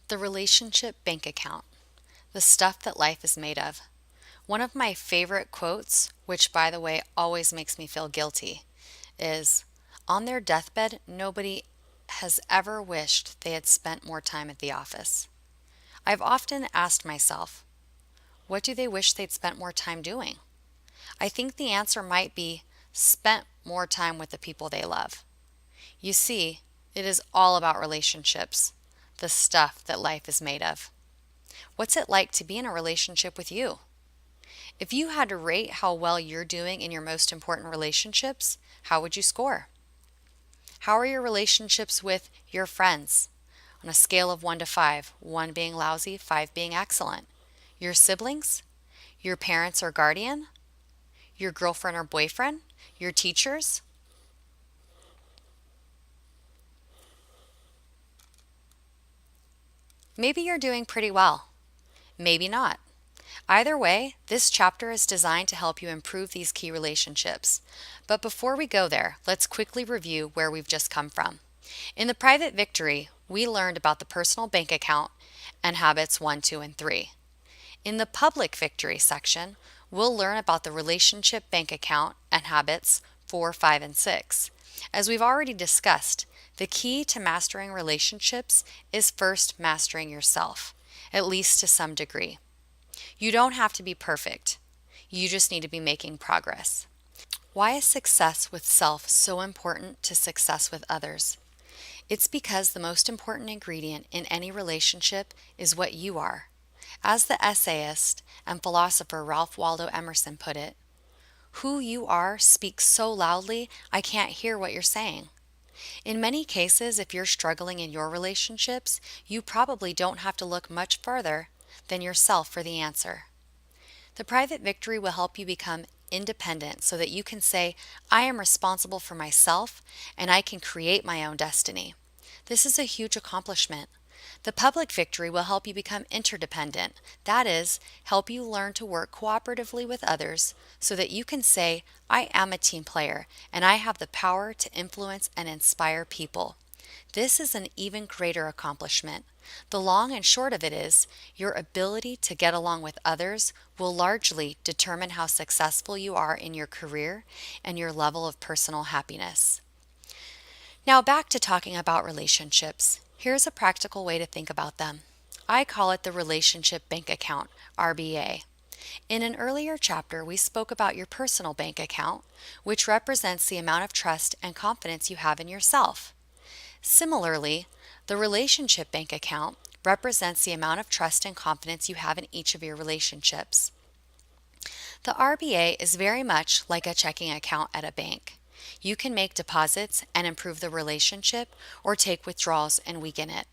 The relationship bank account, the stuff that life is made of. One of my favorite quotes, which by the way always makes me feel guilty, is on their deathbed, nobody has ever wished they had spent more time at the office. I've often asked myself, what do they wish they'd spent more time doing? I think the answer might be spent more time with the people they love. You see, it is all about relationships, the stuff that life is made of. What's it like to be in a relationship with you? If you had to rate how well you're doing in your most important relationships, how would you score? How are your relationships with your friends? On a scale of 1 to 5, 1 being lousy, 5 being excellent. Your siblings? Your parents or guardian? Your girlfriend or boyfriend? Your teachers? Maybe you're doing pretty well. Maybe not. Either way, this chapter is designed to help you improve these key relationships. But before we go there, let's quickly review where we've just come from. In the private victory, we learned about the personal bank account and habits 1, 2, and 3. In the public victory section, we'll learn about the relationship bank account and habits 4, 5, and 6. As we've already discussed, the key to mastering relationships is first mastering yourself, at least to some degree. You don't have to be perfect. You just need to be making progress. Why is success with self so important to success with others? It's because the most important ingredient in any relationship is what you are. As the essayist and philosopher Ralph Waldo Emerson put it, who you are speaks so loudly I can't hear what you're saying. In many cases, if you're struggling in your relationships, you probably don't have to look much further than yourself for the answer. The private victory will help you become independent so that you can say, I am responsible for myself and I can create my own destiny. This is a huge accomplishment. The public victory will help you become interdependent. That is, help you learn to work cooperatively with others so that you can say, I am a team player and I have the power to influence and inspire people. This is an even greater accomplishment. The long and short of it is, your ability to get along with others will largely determine how successful you are in your career and your level of personal happiness. Now back to talking about relationships. Here's a practical way to think about them. I call it the Relationship Bank Account, RBA. In an earlier chapter, we spoke about your personal bank account, which represents the amount of trust and confidence you have in yourself. Similarly, the relationship bank account represents the amount of trust and confidence you have in each of your relationships. The RBA is very much like a checking account at a bank. You can make deposits and improve the relationship or take withdrawals and weaken it.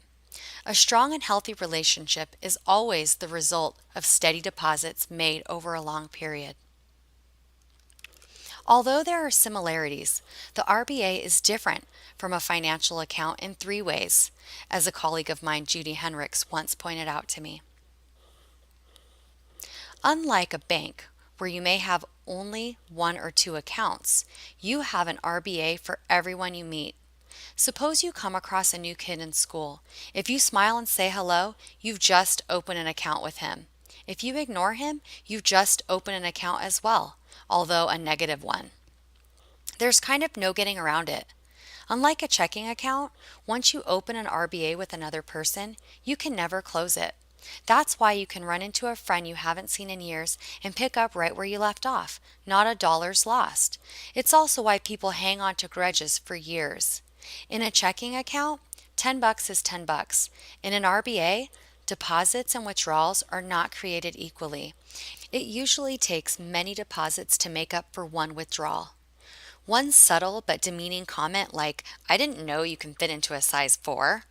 A strong and healthy relationship is always the result of steady deposits made over a long period. Although there are similarities, the RBA is different from a financial account in 3 ways, as a colleague of mine, Judy Henricks, once pointed out to me. Unlike a bank, where you may have only 1 or 2 accounts, you have an RBA for everyone you meet. Suppose you come across a new kid in school. If you smile and say hello, you've just opened an account with him. If you ignore him, you've just opened an account as well, although a negative one. There's kind of no getting around it. Unlike a checking account, once you open an RBA with another person, you can never close it. That's why you can run into a friend you haven't seen in years and pick up right where you left off. Not a dollar's lost. It's also why people hang on to grudges for years. In a checking account, $10 is $10. In an RBA, deposits and withdrawals are not created equally. It usually takes many deposits to make up for one withdrawal. One subtle but demeaning comment like, I didn't know you can fit into a size 4,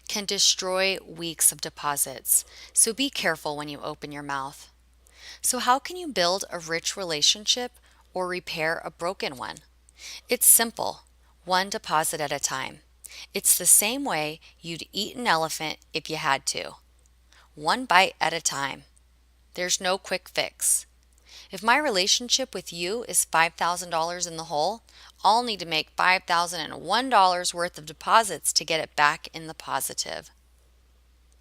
can destroy weeks of deposits. So be careful when you open your mouth. So how can you build a rich relationship or repair a broken one? It's simple, one deposit at a time. It's the same way you'd eat an elephant if you had to. One bite at a time. There's no quick fix. If my relationship with you is $5,000 in the hole, I'll need to make $5,001 worth of deposits to get it back in the positive.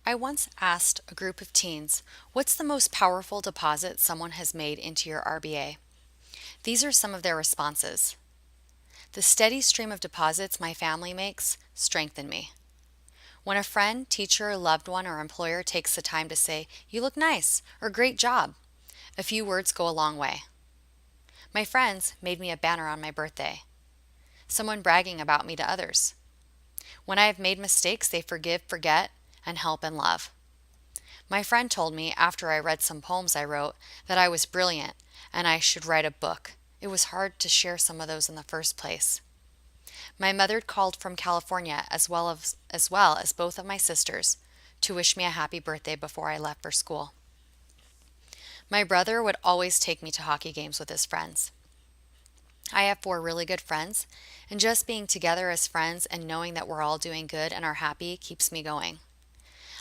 I once asked a group of teens, what's the most powerful deposit someone has made into your RBA? These are some of their responses. The steady stream of deposits my family makes strengthen me. When a friend, teacher, loved one, or employer takes the time to say, "You look nice," or "Great job," a few words go a long way. My friends made me a banner on my birthday. Someone bragging about me to others. When I have made mistakes, they forgive, forget, and help and love. My friend told me after I read some poems I wrote that I was brilliant and I should write a book. It was hard to share some of those in the first place. My mother called from California as well as both of my sisters to wish me a happy birthday before I left for school. My brother would always take me to hockey games with his friends. I have 4 really good friends, and just being together as friends and knowing that we're all doing good and are happy keeps me going.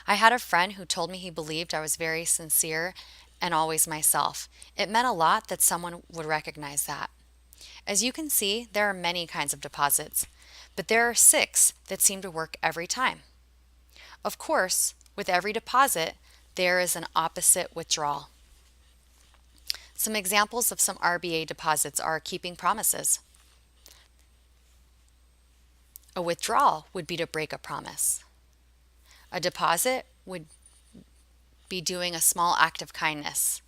I had a friend who told me he believed I was very sincere and always myself. It meant a lot that someone would recognize that. As you can see, there are many kinds of deposits, but there are 6 that seem to work every time. Of course, with every deposit, there is an opposite withdrawal. Some examples of some RBA deposits are keeping promises. A withdrawal would be to break a promise. A deposit would be doing a small act of kindness.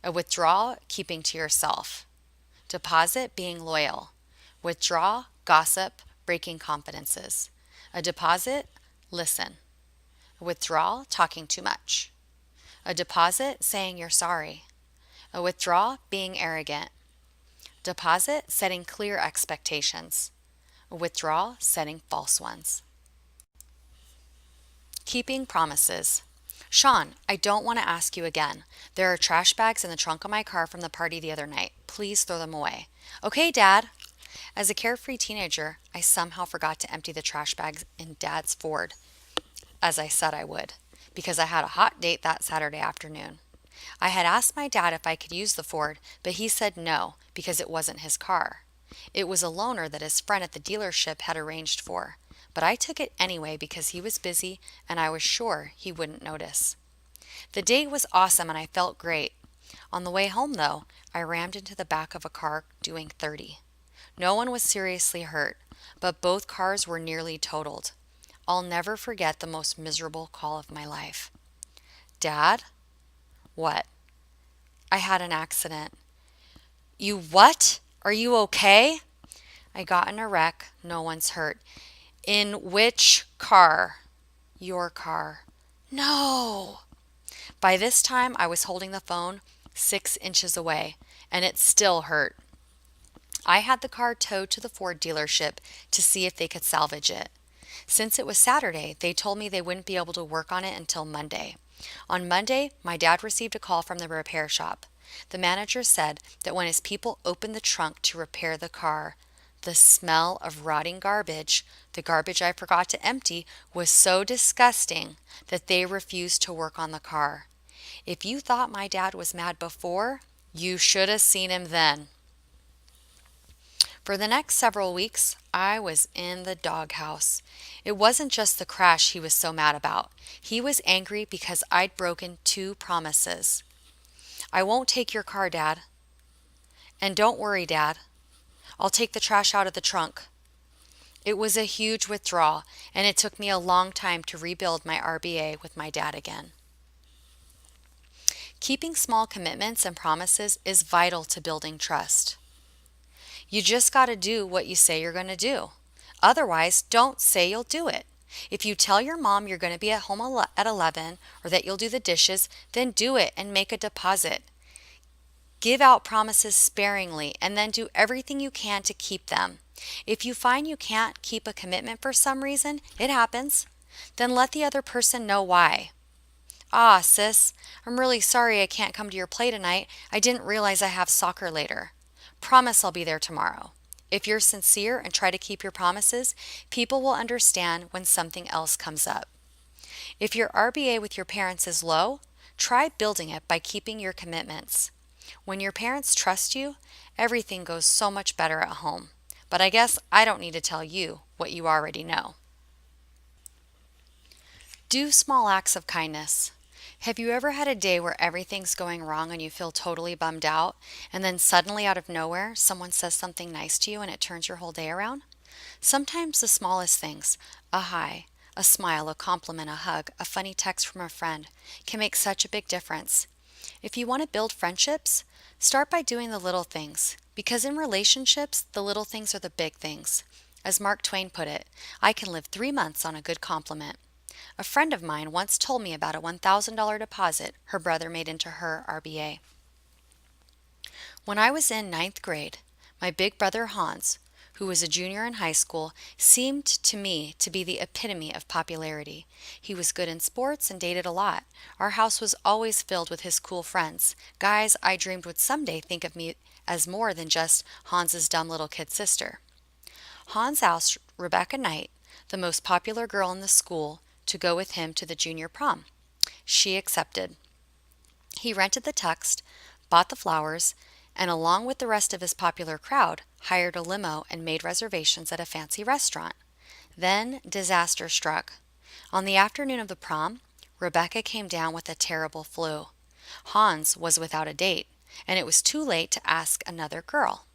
A withdrawal, keeping to yourself. Deposit, being loyal. Withdraw, gossip, breaking confidences. A deposit, listen. A withdrawal, talking too much. A deposit, saying you're sorry. A withdrawal, being arrogant. Deposit, setting clear expectations. A withdrawal, setting false ones. Keeping promises. Sean, I don't want to ask you again. There are trash bags in the trunk of my car from the party the other night. Please throw them away. Okay, Dad. As a carefree teenager, I somehow forgot to empty the trash bags in Dad's Ford, as I said I would, because I had a hot date that Saturday afternoon. I had asked my dad if I could use the Ford, but he said no because it wasn't his car. It was a loaner that his friend at the dealership had arranged for, but I took it anyway because he was busy and I was sure he wouldn't notice. The date was awesome and I felt great. On the way home, though, I rammed into the back of a car doing 30. No one was seriously hurt, but both cars were nearly totaled. I'll never forget the most miserable call of my life. Dad? What? I had an accident. You what? Are you okay? I got in a wreck. No one's hurt. In which car? Your car. No. By this time, I was holding the phone 6 inches away, and it still hurt. I had the car towed to the Ford dealership to see if they could salvage it. Since it was Saturday, they told me they wouldn't be able to work on it until Monday. On Monday, my dad received a call from the repair shop. The manager said that when his people opened the trunk to repair the car, the smell of rotting garbage, the garbage I forgot to empty, was so disgusting that they refused to work on the car. If you thought my dad was mad before, you should have seen him then. For the next several weeks, I was in the doghouse. It wasn't just the crash he was so mad about. He was angry because I'd broken 2 promises. I won't take your car, Dad. And don't worry, Dad. I'll take the trash out of the trunk. It was a huge withdrawal, and it took me a long time to rebuild my RBA with my dad again. Keeping small commitments and promises is vital to building trust. You just got to do what you say you're going to do. Otherwise, don't say you'll do it. If you tell your mom you're going to be at home at 11 or that you'll do the dishes, then do it and make a deposit. Give out promises sparingly and then do everything you can to keep them. If you find you can't keep a commitment for some reason, it happens, then let the other person know why. Ah, sis, I'm really sorry I can't come to your play tonight. I didn't realize I have soccer later. Promise I'll be there tomorrow. If you're sincere and try to keep your promises, people will understand when something else comes up. If your RBA with your parents is low, try building it by keeping your commitments. When your parents trust you, everything goes so much better at home. But I guess I don't need to tell you what you already know. Do small acts of kindness. Have you ever had a day where everything's going wrong and you feel totally bummed out, and then suddenly out of nowhere, someone says something nice to you and it turns your whole day around? Sometimes the smallest things, a hi, a smile, a compliment, a hug, a funny text from a friend, can make such a big difference. If you want to build friendships, start by doing the little things, because in relationships, the little things are the big things. As Mark Twain put it, I can live 3 months on a good compliment. A friend of mine once told me about a $1,000 deposit her brother made into her RBA. When I was in ninth grade, my big brother Hans, who was a junior in high school, seemed to me to be the epitome of popularity. He was good in sports and dated a lot. Our house was always filled with his cool friends, guys I dreamed would someday think of me as more than just Hans's dumb little kid sister. Hans asked Rebecca Knight, the most popular girl in the school, to go with him to the junior prom. She accepted. He rented the tux, bought the flowers, and along with the rest of his popular crowd, hired a limo and made reservations at a fancy restaurant. Then disaster struck. On the afternoon of the prom, Rebecca came down with a terrible flu. Hans was without a date, and it was too late to ask another girl.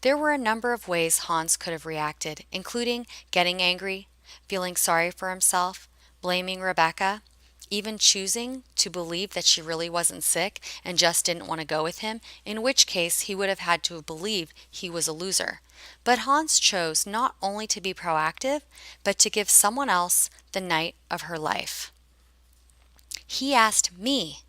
There were a number of ways Hans could have reacted, including getting angry, feeling sorry for himself, blaming Rebecca, even choosing to believe that she really wasn't sick and just didn't want to go with him, in which case he would have had to believe he was a loser. But Hans chose not only to be proactive, but to give someone else the night of her life. He asked me,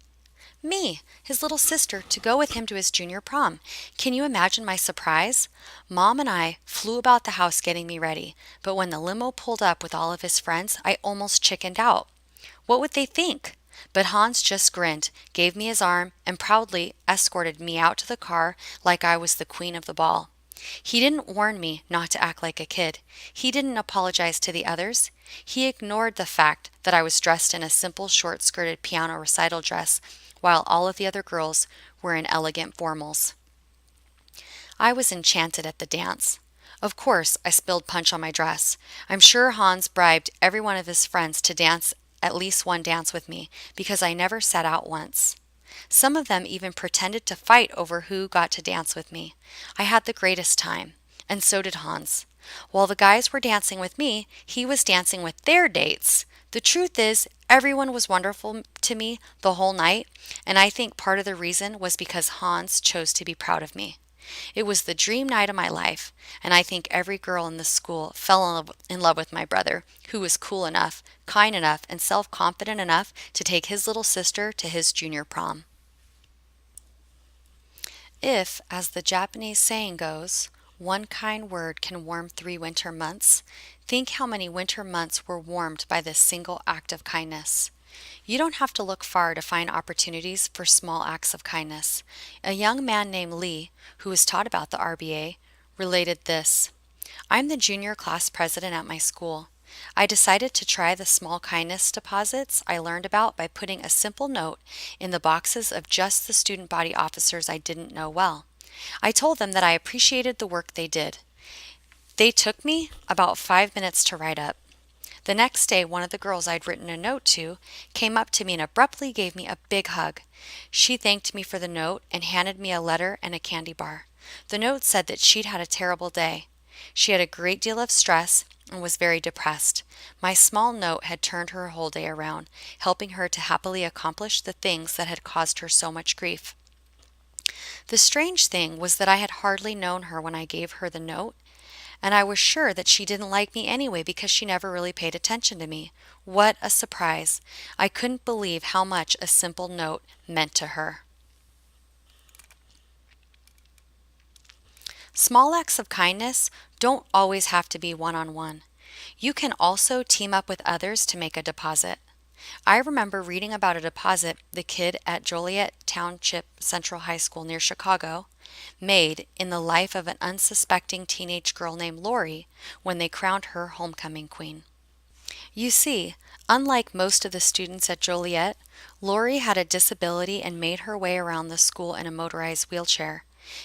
his little sister, to go with him to his junior prom. Can you imagine my surprise? Mom and I flew about the house getting me ready, but when the limo pulled up with all of his friends, I almost chickened out. What would they think? But Hans just grinned, gave me his arm, and proudly escorted me out to the car like I was the queen of the ball. He didn't warn me not to act like a kid. He didn't apologize to the others. He ignored the fact that I was dressed in a simple short-skirted piano recital dress while all of the other girls were in elegant formals. I was enchanted at the dance. Of course, I spilled punch on my dress. I'm sure Hans bribed every one of his friends to dance at least one dance with me, because I never sat out once. Some of them even pretended to fight over who got to dance with me. I had the greatest time, and so did Hans. While the guys were dancing with me, he was dancing with their dates. The truth is, everyone was wonderful to me the whole night, and I think part of the reason was because Hans chose to be proud of me. It was the dream night of my life, and I think every girl in the school fell in love with my brother, who was cool enough, kind enough, and self-confident enough to take his little sister to his junior prom. If, as the Japanese saying goes, one kind word can warm 3 winter months, think how many winter months were warmed by this single act of kindness. You don't have to look far to find opportunities for small acts of kindness. A young man named Lee, who was taught about the RBA, related this: I'm the junior class president at my school. I decided to try the small kindness deposits I learned about by putting a simple note in the boxes of just the student body officers I didn't know well. I told them that I appreciated the work they did. They took me about 5 minutes to write up. The next day, one of the girls I'd written a note to came up to me and abruptly gave me a big hug. She thanked me for the note and handed me a letter and a candy bar. The note said that she'd had a terrible day. She had a great deal of stress and was very depressed. My small note had turned her whole day around, helping her to happily accomplish the things that had caused her so much grief. The strange thing was that I had hardly known her when I gave her the note, and I was sure that she didn't like me anyway because she never really paid attention to me. What a surprise! I couldn't believe how much a simple note meant to her. Small acts of kindness don't always have to be one-on-one. You can also team up with others to make a deposit. I remember reading about a deposit the kid at Joliet Township Central High School near Chicago made in the life of an unsuspecting teenage girl named Lori when they crowned her homecoming queen. You see, unlike most of the students at Joliet, Lori had a disability and made her way around the school in a motorized wheelchair.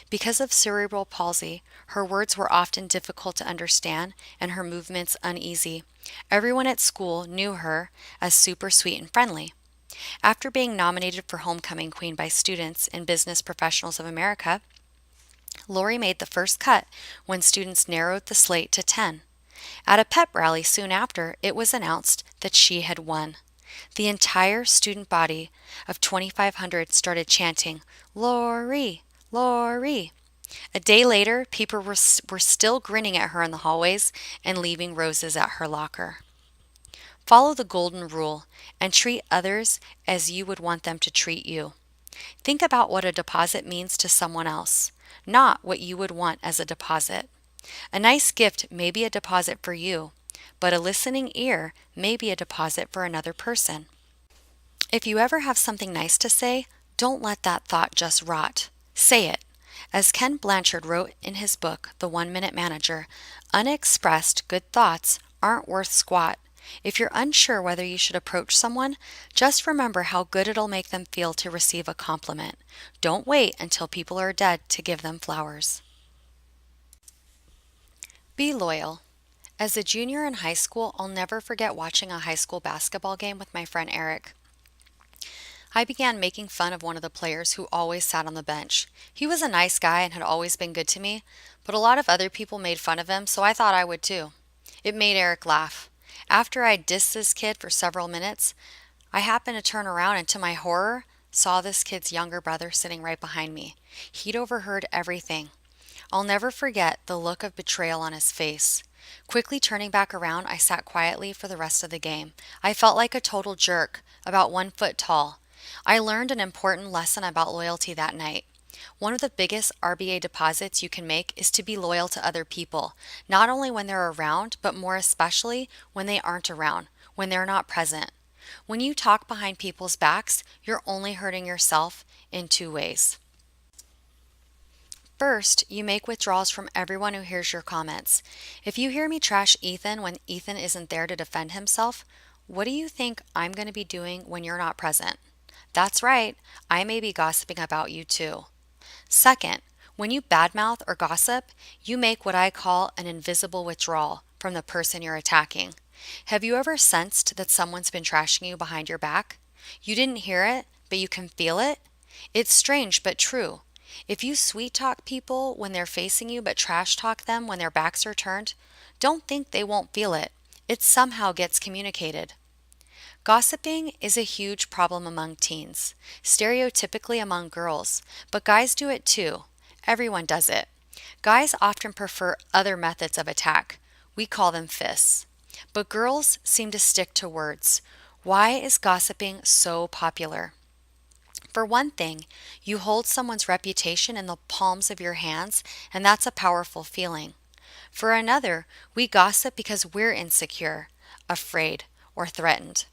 Because of cerebral palsy, her words were often difficult to understand and her movements uneasy. Everyone at school knew her as super sweet and friendly. After being nominated for Homecoming Queen by students in Business Professionals of America, Lori made the first cut when students narrowed the slate to 10. At a pep rally soon after, it was announced that she had won. The entire student body of 2,500 started chanting, "Lori, Lori." A day later, people were still grinning at her in the hallways and leaving roses at her locker. Follow the golden rule and treat others as you would want them to treat you. Think about what a deposit means to someone else, not what you would want as a deposit. A nice gift may be a deposit for you, but a listening ear may be a deposit for another person. If you ever have something nice to say, don't let that thought just rot. Say it. As Ken Blanchard wrote in his book, The 1-Minute Manager, unexpressed good thoughts aren't worth squat. If you're unsure whether you should approach someone, just remember how good it'll make them feel to receive a compliment. Don't wait until people are dead to give them flowers. Be loyal. As a junior in high school, I'll never forget watching a high school basketball game with my friend Eric. I began making fun of one of the players who always sat on the bench. He was a nice guy and had always been good to me, but a lot of other people made fun of him, so I thought I would too. It made Eric laugh. After I dissed this kid for several minutes, I happened to turn around and to my horror, saw this kid's younger brother sitting right behind me. He'd overheard everything. I'll never forget the look of betrayal on his face. Quickly turning back around, I sat quietly for the rest of the game. I felt like a total jerk, about 1 foot tall. I learned an important lesson about loyalty that night. One of the biggest RBA deposits you can make is to be loyal to other people, not only when they're around, but more especially when they aren't around, when they're not present. When you talk behind people's backs, you're only hurting yourself in 2 ways. First, you make withdrawals from everyone who hears your comments. If you hear me trash Ethan when Ethan isn't there to defend himself, what do you think I'm going to be doing when you're not present? That's right, I may be gossiping about you too. Second, when you badmouth or gossip, you make what I call an invisible withdrawal from the person you're attacking. Have you ever sensed that someone's been trashing you behind your back? You didn't hear it, but you can feel it? It's strange but true. If you sweet talk people when they're facing you but trash talk them when their backs are turned, don't think they won't feel it. It somehow gets communicated. Gossiping is a huge problem among teens, stereotypically among girls, but guys do it too. Everyone does it. Guys often prefer other methods of attack. We call them fists. But girls seem to stick to words. Why is gossiping so popular? For one thing, you hold someone's reputation in the palms of your hands, and that's a powerful feeling. For another, we gossip because we're insecure, afraid, or threatened.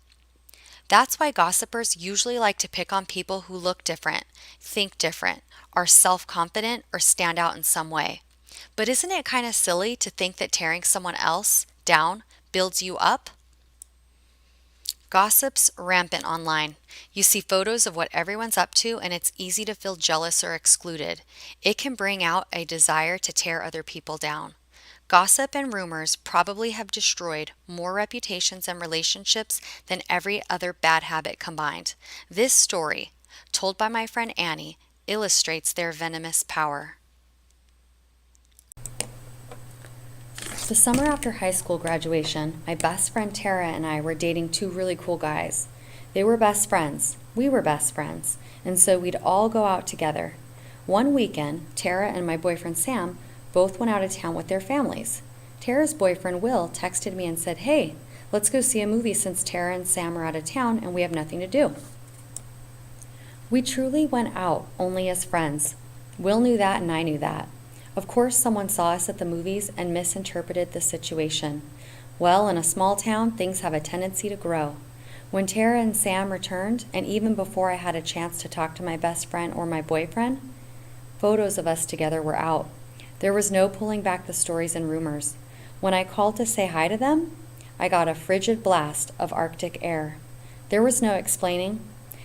That's why gossipers usually like to pick on people who look different, think different, are self-confident, or stand out in some way. But isn't it kind of silly to think that tearing someone else down builds you up? Gossip's rampant online. You see photos of what everyone's up to, and it's easy to feel jealous or excluded. It can bring out a desire to tear other people down. Gossip and rumors probably have destroyed more reputations and relationships than every other bad habit combined. This story, told by my friend Annie, illustrates their venomous power. The summer after high school graduation, my best friend Tara and I were dating 2 really cool guys. They were best friends. We were best friends. And so we'd all go out together. One weekend, Tara and my boyfriend Sam both went out of town with their families. Tara's boyfriend Will texted me and said, "Hey, let's go see a movie since Tara and Sam are out of town and we have nothing to do." We truly went out only as friends. Will knew that and I knew that. Of course, someone saw us at the movies and misinterpreted the situation. Well, in a small town, things have a tendency to grow. When Tara and Sam returned, and even before I had a chance to talk to my best friend or my boyfriend, photos of us together were out. There was no pulling back the stories and rumors. When I called to say hi to them, I got a frigid blast of Arctic air. There was no explaining.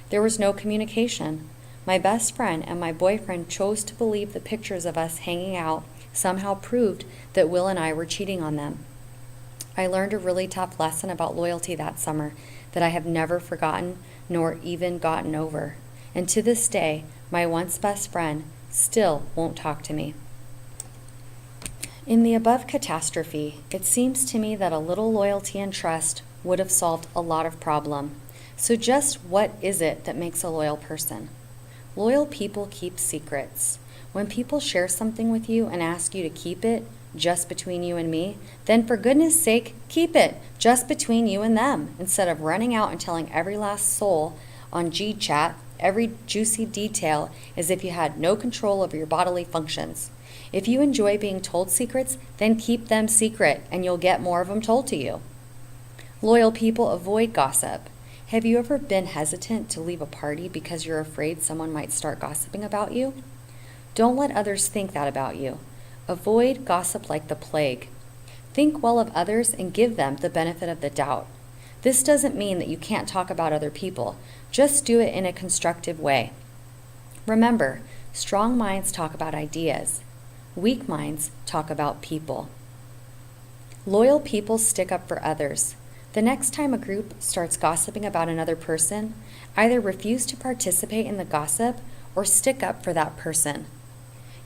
There was no communication. My best friend and my boyfriend chose to believe the pictures of us hanging out somehow proved that Will and I were cheating on them. I learned a really tough lesson about loyalty that summer that I have never forgotten nor even gotten over. And to this day, my once best friend still won't talk to me. In the above catastrophe, it seems to me that a little loyalty and trust would have solved a lot of problem. So just what is it that makes a loyal person? Loyal people keep secrets. When people share something with you and ask you to keep it just between you and me, then for goodness sake, keep it just between you and them, instead of running out and telling every last soul on GChat every juicy detail as if you had no control over your bodily functions. If you enjoy being told secrets, then keep them secret and you'll get more of them told to you. Loyal people avoid gossip. Have you ever been hesitant to leave a party because you're afraid someone might start gossiping about you? Don't let others think that about you. Avoid gossip like the plague. Think well of others and give them the benefit of the doubt. This doesn't mean that you can't talk about other people. Just do it in a constructive way. Remember, strong minds talk about ideas. Weak minds talk about people. Loyal people stick up for others. The next time a group starts gossiping about another person, either refuse to participate in the gossip or stick up for that person.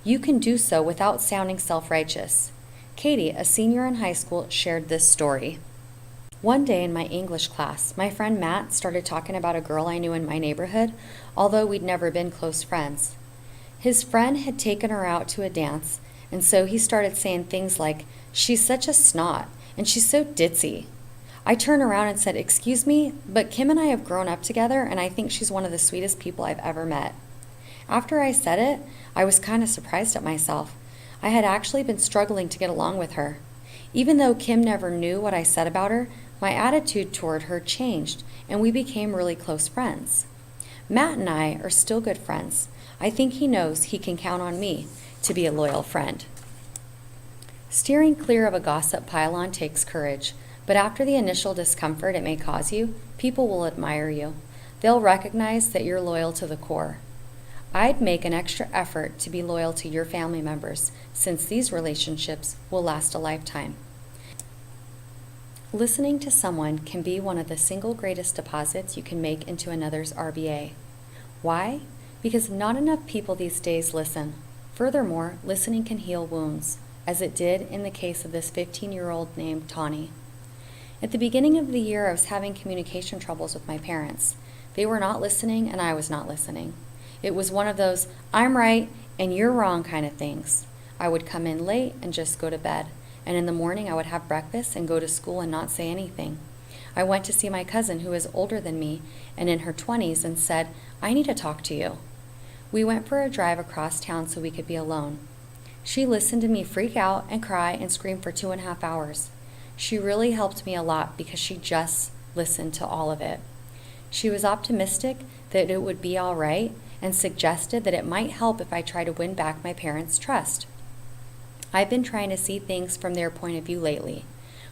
You can do so without sounding self-righteous. Katie, a senior in high school, shared this story. One day in my English class, my friend Matt started talking about a girl I knew in my neighborhood, although we'd never been close friends. His friend had taken her out to a dance, and so he started saying things like, "She's such a snot, and she's so ditzy." I turned around and said, "Excuse me, but Kim and I have grown up together, and I think she's one of the sweetest people I've ever met." After I said it, I was kind of surprised at myself. I had actually been struggling to get along with her. Even though Kim never knew what I said about her, my attitude toward her changed, and we became really close friends. Matt and I are still good friends. I think he knows he can count on me to be a loyal friend. Steering clear of a gossip pile-on takes courage, but after the initial discomfort it may cause you, people will admire you. They'll recognize that you're loyal to the core. I'd make an extra effort to be loyal to your family members, since these relationships will last a lifetime. Listening to someone can be one of the single greatest deposits you can make into another's RBA. Why? Because not enough people these days listen. Furthermore, listening can heal wounds, as it did in the case of this 15-year-old named Tawny. At the beginning of the year, I was having communication troubles with my parents. They were not listening, and I was not listening. It was one of those "I'm right and you're wrong" kind of things. I would come in late and just go to bed, and in the morning I would have breakfast and go to school and not say anything. I went to see my cousin, who is older than me and in her 20s, and said, "I need to talk to you." We went for a drive across town so we could be alone. She listened to me freak out and cry and scream for 2.5 hours. She really helped me a lot because she just listened to all of it. She was optimistic that it would be all right and suggested that it might help if I try to win back my parents' trust. I've been trying to see things from their point of view lately.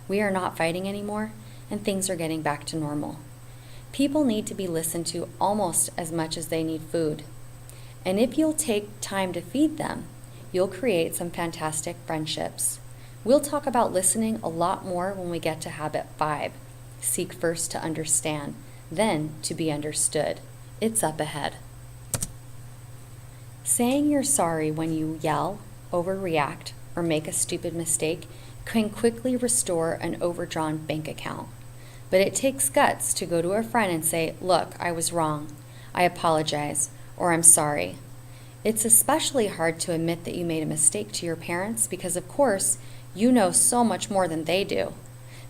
We are not fighting anymore, and things are getting back to normal. People need to be listened to almost as much as they need food. And if you'll take time to feed them, you'll create some fantastic friendships. We'll talk about listening a lot more when we get to habit 5. Seek first to understand, then to be understood. It's up ahead. Saying you're sorry when you yell, overreact, or make a stupid mistake can quickly restore an overdrawn bank account. But it takes guts to go to a friend and say, "Look, I was wrong. I apologize," or "I'm sorry." It's especially hard to admit that you made a mistake to your parents because, of course, you know so much more than they do.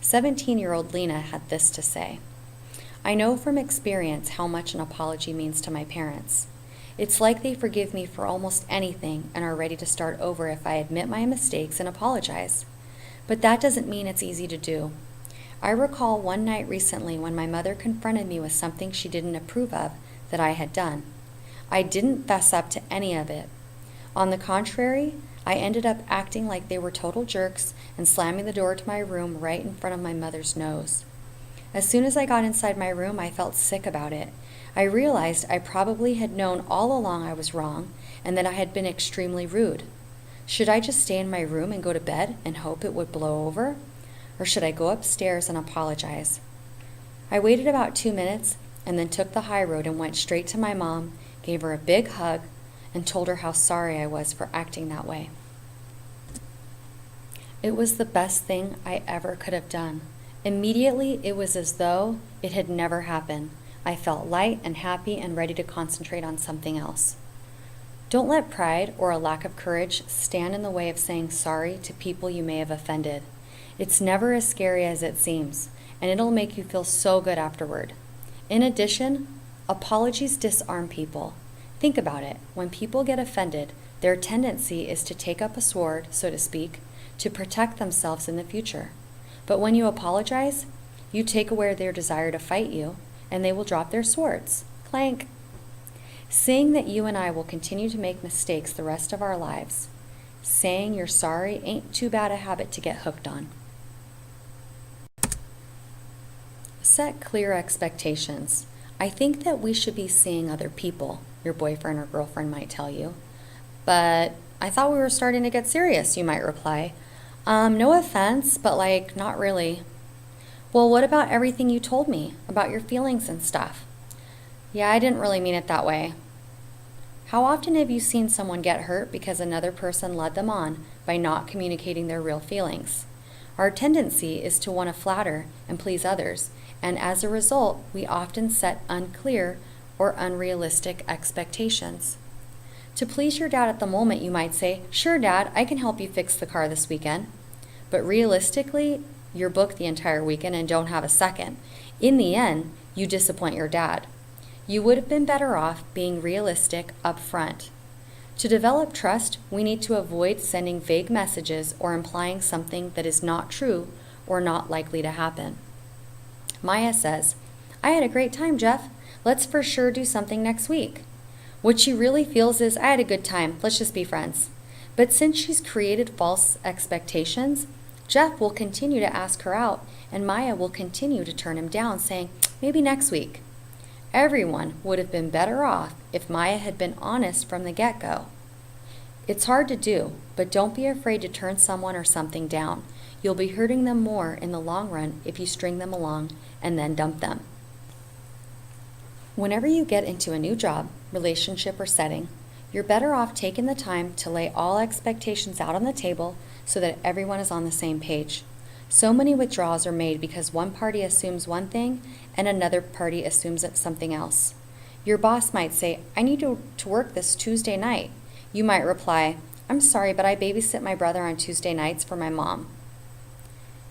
17-year-old Lena had this to say: "I know from experience how much an apology means to my parents. It's like they forgive me for almost anything and are ready to start over if I admit my mistakes and apologize. But that doesn't mean it's easy to do. I recall one night recently when my mother confronted me with something she didn't approve of that I had done. I didn't fess up to any of it. On the contrary, I ended up acting like they were total jerks and slamming the door to my room right in front of my mother's nose. As soon as I got inside my room, I felt sick about it. I realized I probably had known all along I was wrong and that I had been extremely rude. Should I just stay in my room and go to bed and hope it would blow over? Or should I go upstairs and apologize? I waited about 2 minutes and then took the high road and went straight to my mom, gave her a big hug, and told her how sorry I was for acting that way. It was the best thing I ever could have done. Immediately, it was as though it had never happened. I felt light and happy and ready to concentrate on something else. Don't let pride or a lack of courage stand in the way of saying sorry to people you may have offended. It's never as scary as it seems, and it'll make you feel so good afterward. In addition, apologies disarm people. Think about it. When people get offended, their tendency is to take up a sword, so to speak, to protect themselves in the future. But when you apologize, you take away their desire to fight you, and they will drop their swords. Clank. Seeing that you and I will continue to make mistakes the rest of our lives, saying you're sorry ain't too bad a habit to get hooked on. Set clear expectations. I think that we should be seeing other people, your boyfriend or girlfriend might tell you. But I thought we were starting to get serious, you might reply. No offense, but not really. Well, what about everything you told me about your feelings and stuff? Yeah, I didn't really mean it that way. How often have you seen someone get hurt because another person led them on by not communicating their real feelings? Our tendency is to want to flatter and please others, and as a result, we often set unclear or unrealistic expectations. To please your dad at the moment, you might say, "Sure, Dad, I can help you fix the car this weekend." But realistically, you're booked the entire weekend and don't have a second. In the end, you disappoint your dad. You would have been better off being realistic up front. To develop trust, we need to avoid sending vague messages or implying something that is not true or not likely to happen. Maya says, "I had a great time, Jeff. Let's for sure do something next week." What she really feels is, "I had a good time. Let's just be friends." But since she's created false expectations, Jeff will continue to ask her out, and Maya will continue to turn him down, saying, "Maybe next week." Everyone would have been better off if Maya had been honest from the get-go. It's hard to do, but don't be afraid to turn someone or something down. You'll be hurting them more in the long run if you string them along and then dump them. Whenever you get into a new job, relationship, or setting, you're better off taking the time to lay all expectations out on the table so that everyone is on the same page. So many withdrawals are made because one party assumes one thing and another party assumes something else. Your boss might say, "I need to work this Tuesday night." You might reply, "I'm sorry, but I babysit my brother on Tuesday nights for my mom."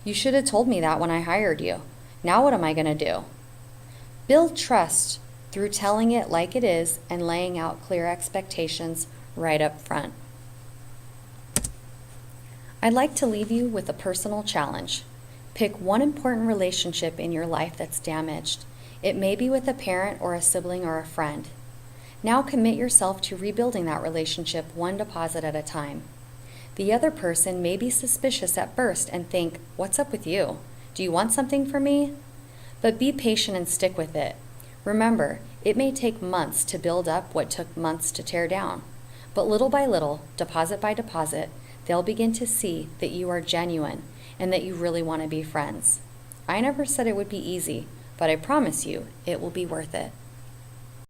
"You should have told me that when I hired you. Now what am I going to do?" Build trust through telling it like it is and laying out clear expectations right up front. I'd like to leave you with a personal challenge. Pick one important relationship in your life that's damaged. It may be with a parent or a sibling or a friend. Now commit yourself to rebuilding that relationship one deposit at a time. The other person may be suspicious at first and think, "What's up with you? Do you want something from me?" But be patient and stick with it. Remember, it may take months to build up what took months to tear down. But little by little, deposit by deposit, they'll begin to see that you are genuine and that you really want to be friends. I never said it would be easy, but I promise you it will be worth it.